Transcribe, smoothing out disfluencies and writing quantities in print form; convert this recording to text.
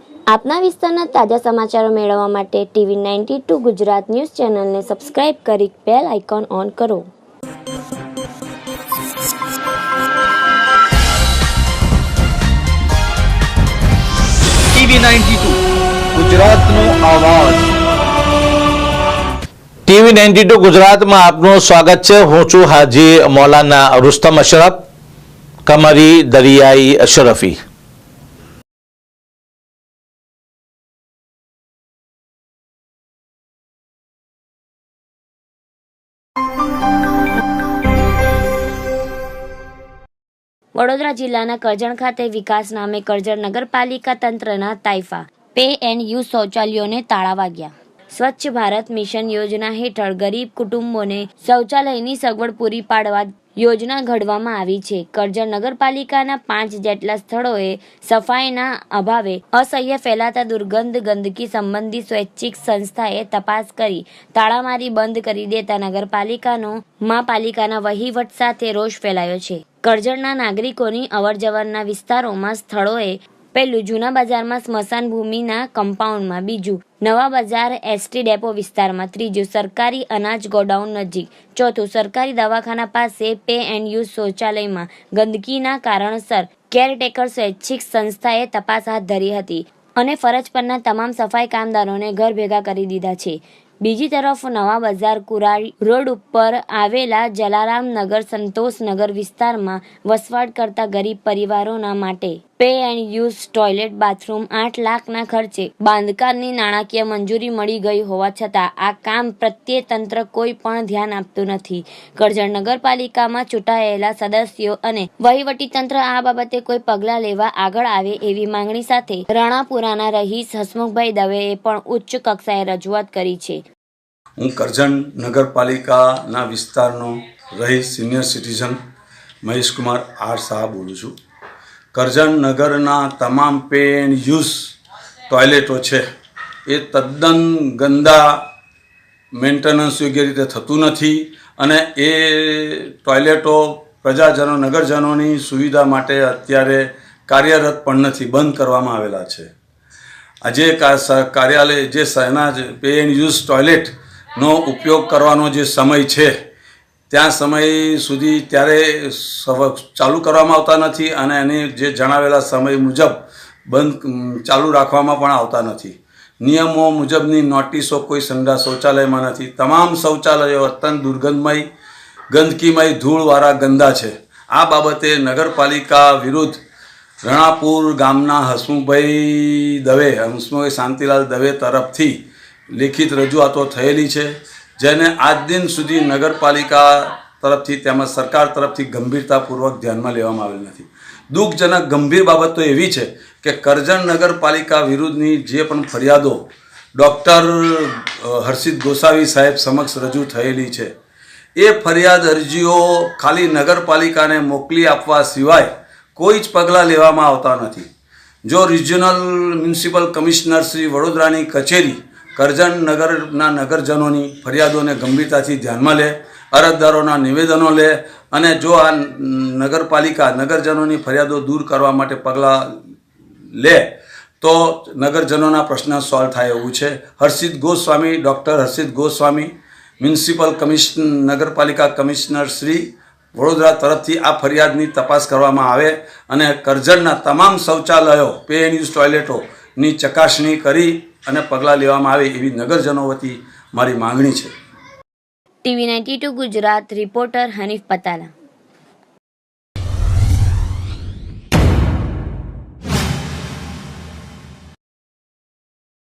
આપના વિસ્તારના તાજા સમાચારો મેળવવા માટે TV92 ગુજરાત ન્યૂઝ ચેનલને સબસ્ક્રાઇબ કરી બેલ આઇકોન ઓન કરો. TV92 ગુજરાતનો અવાજ. TV92 ગુજરાતમાં આપનું સ્વાગત છે. હું છું હાજી મૌલાના રુસ્તમ અશરફ, કમરી દરિયાઈ અશરફી. વડોદરા જિલ્લાના કરજણ ખાતે વિકાસ નામે કરજણ નગરપાલિકા તંત્રના તાઇફા પે એન્ડ યુઝ શૌચાલયોને તાળા વાગ્યા. સ્વચ્છ ભારત મિશન યોજના હેઠળ ગરીબ કુટુંબોને શૌચાલયની સગવડ પૂરી પાડવા યોજના ઘડવામાં આવી છે. કરજણ નગરપાલિકાના 5 જેટલા સ્થળોએ સફાઈના અભાવે અસહ્ય ફેલાતા દુર્ગંધ ગંદકી સંબંધી સ્વૈચ્છિક સંસ્થાએ તપાસ કરી તાળામારી બંધ કરી દેતા નગરપાલિકાનો પાલિકાના વહીવટ સાથે રોષ ફેલાયો છે. કરજણના નાગરિકોની અવરજવરના વિસ્તારોમાં સ્થળોએ પહેલું જૂના બજારમાં સ્મશાન ભૂમિના કમ્પાઉન્ડમાં, બીજું નવા બજાર એસટી ડેપો વિસ્તારમાં, ત્રીજું સરકારી અનાજ ગોડાઉન નજીક, ચોથું સરકારી દવાખાના પાસે પે એન્ડ યુઝ શૌચાલયમાં ગંદકીના કારણસર કેરટેકર સ્વૈચ્છિક સંસ્થાએ તપાસ હાથ ધરી હતી અને ફરજ પરના તમામ સફાઈ કામદારોને ઘર ભેગા કરી દીધા છે. બીજી તરફ નવા બજાર કુરાડી રોડ ઉપર આવેલા જલારામ નગર સંતોષનગર વિસ્તારમાં વસવાટ કરતા ગરીબ પરિવારોના માટે pay and use toilet bathroom 8 લાખના ખર્ચે બાંધકામની નાણાકીય મંજૂરી મળી ગઈ હોવા છતાં આ કામ પ્રત્યે તંત્ર કોઈ પણ ધ્યાન આપતું નથી. કરજણ નગરપાલિકામાં ચૂંટાયેલા સદસ્યો અને વહીવટી તંત્ર આ બાબતે કોઈ પગલાં લેવા આગળ આવે એવી માંગણી સાથે રાણાપુરાના રહીશ હસમુખભાઈ દવેએ પણ ઉચ્ચ કક્ષાએ રજૂઆત કરી છે. હું કરજણ નગરપાલિકાના વિસ્તારનો રહીશ senior citizen Maheshkumar R Shah બોલું છું. કરજણ નગરના તમામ પે એન્ડ યુઝ ટોયલેટો છે એ તદ્દન ગંદા, મેન્ટેનન્સ યોગ્ય રીતે થતું નથી અને એ ટોયલેટો પ્રજાજનો, નગરજનોની સુવિધા માટે અત્યારે કાર્યરત પણ નથી, બંધ કરવામાં આવેલા છે. આજે કાર્યાલય જે એના પે એન્ડ યુઝ ટોયલેટનો ઉપયોગ કરવાનો જે સમય છે ત્યાં સમય સુધી ત્યારે ચાલુ કરવામાં આવતા નથી અને એની જે જણાવેલા સમય મુજબ બંધ ચાલુ રાખવામાં પણ આવતા નથી. નિયમો મુજબની નોટિસો કોઈ સંડાસ શૌચાલયમાં નથી. તમામ શૌચાલયો અત્યંત દુર્ગંધમય, ગંદકીમય, ધૂળવાળા, ગંદા છે. આ બાબતે નગરપાલિકા વિરુદ્ધ રણાપુર ગામના હસમુખભાઈ શાંતિલાલ દવે તરફથી લેખિત રજૂઆતો થયેલી છે, જેને આજ દિન સુધી નગરપાલિકા તરફથી તેમજ સરકાર તરફથી ગંભીરતાપૂર્વક ધ્યાનમાં લેવામાં આવેલ નથી. દુઃખજનક ગંભીર બાબત તો એવી છે કે કરજણ નગરપાલિકા વિરુદ્ધની જે પણ ફરિયાદો ડૉક્ટર હર્ષિત ગોસાવી સાહેબ સમક્ષ રજૂ થયેલી છે એ ફરિયાદ અરજીઓ ખાલી નગરપાલિકાને મોકલી આપવા સિવાય કોઈ જ પગલાં લેવામાં આવતા નથી. જો રિજિયોનલ મ્યુનિસિપલ કમિશનર શ્રી વડોદરાની કચેરી કરજણ નગરના નગરજનોની ફરિયાદોને ગંભીરતાથી ધ્યાનમાં લે, અરજદારોના નિવેદનો લે અને જો આ નગરપાલિકા નગરજનોની ફરિયાદો દૂર કરવા માટે પગલાં લે તો નગરજનોના પ્રશ્ન સોલ્વ થાય એવું છે. ડૉક્ટર હર્ષિત ગોસ્વામી, મ્યુનિસિપલ નગરપાલિકા કમિશનર શ્રી વડોદરા તરફથી આ ફરિયાદની તપાસ કરવામાં આવે અને કરજણના તમામ શૌચાલયો, પે એન્ડ યુઝ ટોયલેટોની ચકાસણી કરી અને પગલાં લેવામાં આવે એવી નગરજનો વતી મારી માંગણી છે. TV92 Gujarat reporter Hanif Patala.